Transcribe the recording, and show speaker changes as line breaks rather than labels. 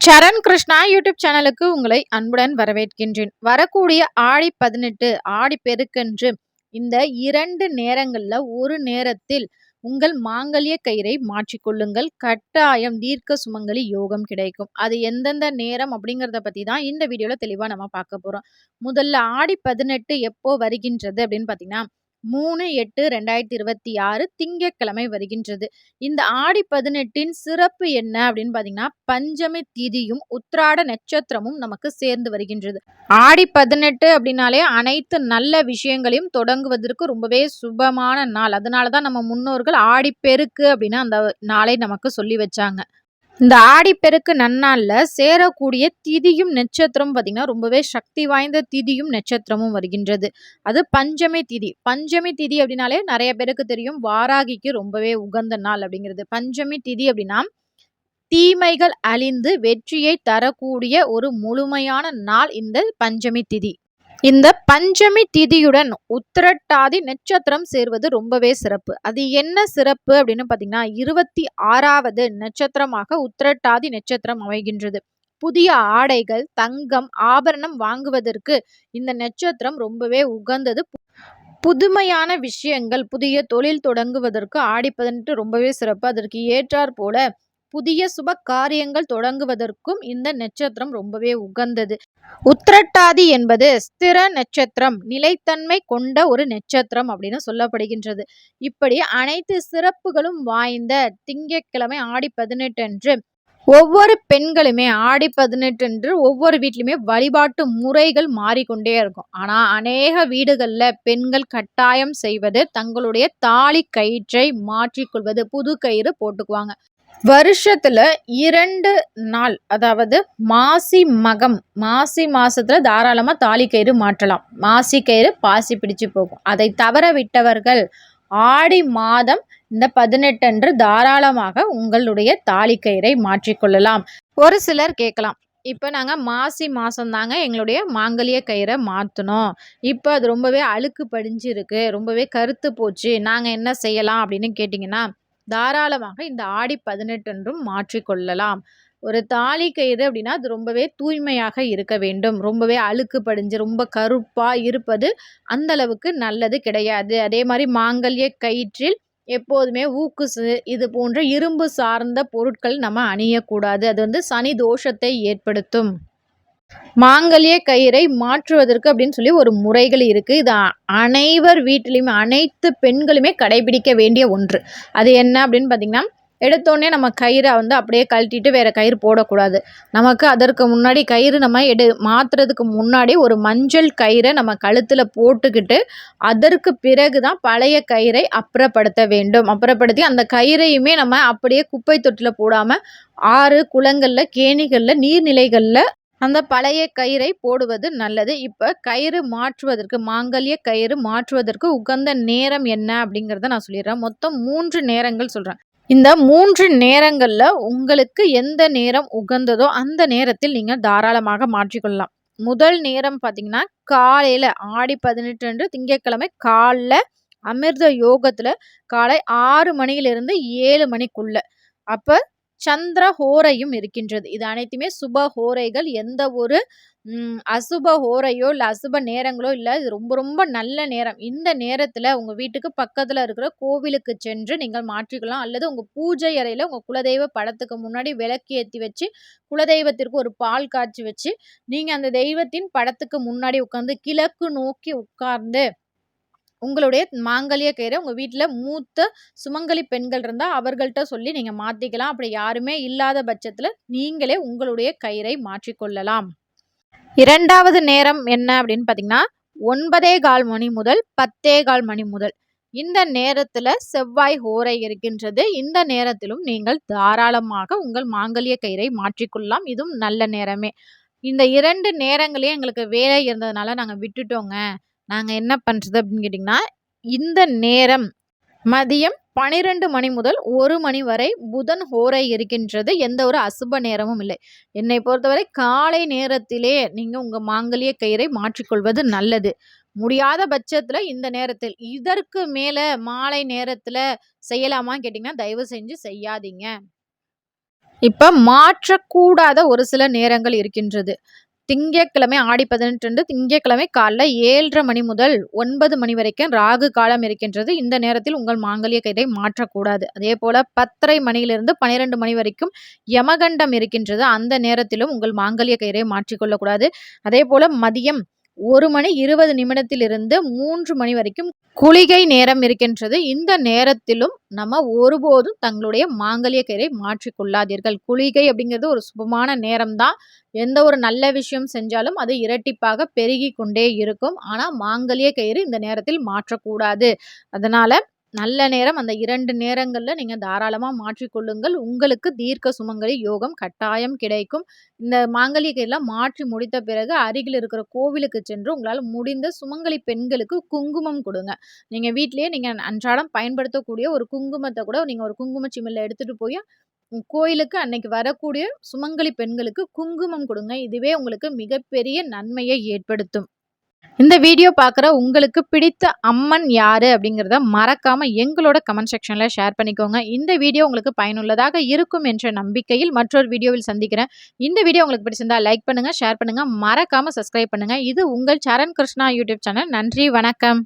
சரண் Krishna YouTube சேனலுக்கு உங்களை அன்புடன் வரவேற்கின்றேன். வரக்கூடிய ஆடி 18 ஆடி பெருக்கன்று இந்த 2 நேரங்கள்ல ஒரு நேரத்தில் உங்கள் மாங்கல்ய கயிறை மாற்றிக்கொள்ளுங்கள். கட்டாயம் தீர்க்க சுமங்கலி யோகம் கிடைக்கும். அது எந்தெந்த நேரம் அப்படிங்கிறத பத்தி தான் இந்த வீடியோல தெளிவா நம்ம பார்க்க போறோம். முதல்ல ஆடி 18 எப்போ வருகின்றது அப்படின்னு பார்த்தீங்கன்னா 3/8/2026 திங்கட்கிழமை வருகின்றது. இந்த ஆடி 18ன் சிறப்பு என்ன அப்படின்னு பார்த்தீங்கன்னா, பஞ்சமி திதியும் உத்திராட நட்சத்திரமும் நமக்கு சேர்ந்து வருகின்றது. ஆடி 18 அப்படின்னாலே அனைத்து நல்ல விஷயங்களையும் தொடங்குவதற்கு ரொம்பவே சுபமான நாள். அதனால தான் நம்ம முன்னோர்கள் ஆடிப்பெருக்கு அப்படின்னு அந்த நாளை நமக்கு சொல்லி வச்சாங்க. இந்த ஆடிப்பெருக்கு நன்னாள்ல சேரக்கூடிய திதியும் நட்சத்திரம் பார்த்தீங்கன்னா ரொம்பவே சக்தி வாய்ந்த திதியும் நட்சத்திரமும் வருகின்றது. அது பஞ்சமி திதி. பஞ்சமி திதி அப்படின்னாலே நிறைய பேருக்கு தெரியும், வாராகிக்கு ரொம்பவே உகந்த நாள் அப்படிங்கிறது. பஞ்சமி திதி அப்படின்னா தீமைகள் அழிந்து வெற்றியை தரக்கூடிய ஒரு முழுமையான நாள் இந்த பஞ்சமி திதி. இந்த பஞ்சமி திதியுடன் உத்திரட்டாதி நட்சத்திரம் சேர்வது ரொம்பவே சிறப்பு. அது என்ன சிறப்பு அப்படின்னு பார்த்தீங்கன்னா 26வது நட்சத்திரமாக உத்திரட்டாதி நட்சத்திரம் அமைகின்றது. புதிய ஆடைகள், தங்கம், ஆபரணம் வாங்குவதற்கு இந்த நட்சத்திரம் ரொம்பவே உகந்தது. புதுமையான விஷயங்கள், புதிய தொழில் தொடங்குவதற்கு ஆடி 18 ரொம்பவே சிறப்பு. அதற்கு ஏற்றாற் போல புதிய சுப காரியங்கள் தொடங்குவதற்கும் இந்த நட்சத்திரம் ரொம்பவே உகந்தது. உத்திரட்டாதி என்பது ஸ்திர நட்சத்திரம், நிலைத்தன்மை கொண்ட ஒரு நட்சத்திரம் அப்படின்னு சொல்லப்படுகின்றது. இப்படி அனைத்து சிறப்புகளும் வாய்ந்த திங்கட்கிழமை ஆடி 18 அன்று ஒவ்வொரு பெண்களுமே ஆடி 18 அன்று ஒவ்வொரு வீட்லையுமே வழிபாட்டு முறைகள் மாறிக்கொண்டே இருக்கும். ஆனா அநேக வீடுகள்ல பெண்கள் கட்டாயம் செய்வது தங்களுடைய தாலி கயிற்றை மாற்றிக்கொள்வது, புது கயிறு போட்டுக்குவாங்க. வருஷத்துல 2 நாள், அதாவது மாசி மகம், மாசி மாசத்துல தாராளமா தாலி கயிறு மாற்றலாம். மாசி கயிறு பாசி பிடிச்சு போகும். அதை தவற விட்டவர்கள் ஆடி மாதம் இந்த 18 அன்று தாராளமாக உங்களுடைய தாலி கயிறை மாற்றிக்கொள்ளலாம். ஒரு சிலர் கேட்கலாம், இப்போ நாங்கள் மாசி மாதம் தாங்க எங்களுடைய மாங்கல்ய கயிறை மாற்றணும், இப்போ அது ரொம்பவே அழுக்கு படிஞ்சு இருக்கு, ரொம்பவே கருத்து போச்சு, நாங்கள் என்ன செய்யலாம் அப்படின்னு கேட்டிங்கன்னா தாராளமாக இந்த ஆடி 18 அன்றும் மாற்றிக்கொள்ளலாம். ஒரு தாலி கயிறு அப்படின்னா அது ரொம்பவே தூய்மையாக இருக்க வேண்டும். ரொம்பவே அழுக்கு படிஞ்சு ரொம்ப கருப்பா இருப்பது அந்த அளவுக்கு நல்லது கிடையாது. அதே மாதிரி மாங்கல்ய கயிற்றில் எப்போதுமே ஊக்குசு இது போன்ற இரும்பு சார்ந்த பொருட்கள் நம்ம அணியக்கூடாது. அது வந்து சனி தோஷத்தை ஏற்படுத்தும். மாங்கல்ய கயிறை மாற்றுவதற்கு அப்படின்னு சொல்லி ஒரு முறைகள் இருக்கு. இது அனைவர் வீட்டிலையுமே அனைத்து பெண்களுமே கடைபிடிக்க வேண்டிய ஒன்று. அது என்ன அப்படின்னு பார்த்தீங்கன்னா, எடுத்தோடனே நம்ம கயிறை வந்து அப்படியே கழட்டிட்டு வேற கயிறு போடக்கூடாது. நமக்கு அதற்கு முன்னாடி கயிறு நம்ம மாற்றுறதுக்கு முன்னாடி ஒரு மஞ்சள் கயிறை நம்ம கழுத்தில் போட்டுக்கிட்டு அதற்கு பிறகு தான் பழைய கயிறை அப்புறப்படுத்த வேண்டும். அப்புறப்படுத்தி அந்த கயிறையுமே நம்ம அப்படியே குப்பை தொட்டியில் போடாமல் ஆறு, குளங்களில், கேணிகளில், நீர்நிலைகளில் அந்த பழைய கயிறை போடுவது நல்லது. இப்போ கயிறு மாற்றுவதற்கு, மாங்கல்ய கயிறு மாற்றுவதற்கு உகந்த நேரம் என்ன அப்படிங்கிறத நான் சொல்லிடுறேன். மொத்தம் 3 நேரங்கள் சொல்கிறேன். இந்த 3 நேரங்களில் உங்களுக்கு எந்த நேரம் உகந்ததோ அந்த நேரத்தில் நீங்கள் தாராளமாக மாற்றிக்கொள்ளலாம். முதல் நேரம் பார்த்தீங்கன்னா காலையில் ஆடி 18 அன்று திங்கட்கிழமை காலைல அமிர்த யோகத்தில் காலை 6 மணியிலிருந்து 7 மணிக்குள்ள. அப்போ சந்திர ஹோரையும் இருக்கின்றது. இது அனைத்துமே சுப ஹோரைகள். எந்த ஒரு அசுப ஹோரையோ இல்லை அசுப நேரங்களோ இல்லை. இது ரொம்ப ரொம்ப நல்ல நேரம். இந்த நேரத்தில் உங்கள் வீட்டுக்கு பக்கத்தில் இருக்கிற கோவிலுக்கு சென்று நீங்கள் மாற்றிக்கலாம். அல்லது உங்கள் பூஜை அறையில் உங்கள் குலதெய்வ படத்துக்கு முன்னாடி விளக்கு ஏற்றி வச்சு குலதெய்வத்திற்கு ஒரு பால் காய்ச்சி வச்சு நீங்கள் அந்த தெய்வத்தின் படத்துக்கு முன்னாடி உட்காந்து கிழக்கு நோக்கி உட்கார்ந்து உங்களுடைய மாங்கல்ய கயிறை உங்கள் வீட்டில் மூத்த சுமங்கலி பெண்கள் இருந்தால் அவர்கள்ட்ட சொல்லி நீங்கள் மாற்றிக்கலாம். அப்படி யாருமே இல்லாத பட்சத்தில் நீங்களே உங்களுடைய கயிறை மாற்றிக்கொள்ளலாம். 2வது நேரம் என்ன அப்படின்னு பார்த்தீங்கன்னா 9:15 மணி முதல் 10:15 மணி முதல். இந்த நேரத்தில் செவ்வாய் ஹோரை இருக்கின்றது. இந்த நேரத்திலும் நீங்கள் தாராளமாக உங்கள் மாங்கல்ய கயிறை மாற்றிக்கொள்ளலாம். இதுவும் நல்ல நேரமே. இந்த 2 நேரங்களையும் எங்களுக்கு வேலை இருந்ததுனால நாங்கள் விட்டுட்டோங்க, நாங்கள் என்ன பண்ணுறது அப்படின்னு கேட்டிங்கன்னா, இந்த நேரம் மதியம் 12 மணி முதல் 1 மணி வரை புதன் ஹோரை இருக்கின்றது. எந்த ஒரு அசுப நேரமும் இல்லை. என்னை பொறுத்தவரை காலை நேரத்திலே நீங்கள் உங்கள் மாங்கல்ய கயிறை மாற்றிக்கொள்வது நல்லது. முடியாத பட்சத்தில் இந்த நேரத்தில், இதற்கு மேலே மாலை நேரத்தில் செய்யலாமான்னு கேட்டிங்கன்னா தயவு செஞ்சு செய்யாதீங்க. இப்ப மாற்றக்கூடாத ஒரு சில நேரங்கள் இருக்கின்றது. திங்கட்கிழமை ஆடி 18 திங்கட்கிழமை காலைல 7:30 மணி முதல் 9 மணி வரைக்கும் ராகு காலம் இருக்கின்றது. இந்த நேரத்தில் உங்கள் மாங்கல்ய கயிறை மாற்றக்கூடாது. அதேபோல 10:30 மணியிலிருந்து 12 மணி வரைக்கும் யமகண்டம் இருக்கின்றது. அந்த நேரத்திலும் உங்கள் மாங்கல்ய கயிறை மாற்றிக்கொள்ளக்கூடாது. அதேபோல மதியம் 1 மணி 20 நிமிடத்திலிருந்து 3 மணி வரைக்கும் குளிகை நேரம் இருக்கின்றது. இந்த நேரத்திலும் நம்ம ஒருபோதும் தங்களுடைய மாங்கல்ய கயிறை மாற்றிக்கொள்ளாதீர்கள். குளிகை அப்படிங்கிறது ஒரு சுபமான நேரம் தான். எந்த ஒரு நல்ல விஷயம் செஞ்சாலும் அது இரட்டிப்பாக பெருகி கொண்டே இருக்கும். ஆனா மாங்கல்ய கயிறு இந்த நேரத்தில் மாற்றக்கூடாது. அதனால நல்ல நேரம் அந்த 2 நேரங்கள்ல நீங்க தாராளமா மாற்றிக்கொள்ளுங்கள். உங்களுக்கு தீர்க்க சுமங்கலி யோகம் கட்டாயம் கிடைக்கும். இந்த மாங்கல்ய கயிறுலாம் மாற்றி முடித்த பிறகு அருகில் இருக்கிற கோவிலுக்கு சென்று உங்களால முடிந்த சுமங்கலி பெண்களுக்கு குங்குமம் கொடுங்க. நீங்க வீட்டிலேயே நீங்க அன்றாடம் பயன்படுத்தக்கூடிய ஒரு குங்குமத்த கூட நீங்க ஒரு குங்கும சிமிழ்ல எடுத்துட்டு போய் கோயிலுக்கு அன்னைக்கு வரக்கூடிய சுமங்கலி பெண்களுக்கு குங்குமம் கொடுங்க. இதுவே உங்களுக்கு மிகப்பெரிய நன்மையை ஏற்படுத்தும். இந்த வீடியோ பார்க்குற உங்களுக்கு பிடித்த அம்மன் யாரு அப்படிங்கிறத மறக்காம எங்களோட கமெண்ட் செக்ஷன்ல ஷேர் பண்ணிக்கோங்க. இந்த வீடியோ உங்களுக்கு பயனுள்ளதாக இருக்கும் என்ற நம்பிக்கையில் மற்றொரு வீடியோவில் சந்திக்கிறேன். இந்த வீடியோ உங்களுக்கு பிடிச்சிருந்தா லைக் பண்ணுங்க, ஷேர் பண்ணுங்க, மறக்காம சப்ஸ்கிரைப் பண்ணுங்க. இது உங்கள் சரண் கிருஷ்ணா யூடியூப் சேனல். நன்றி, வணக்கம்.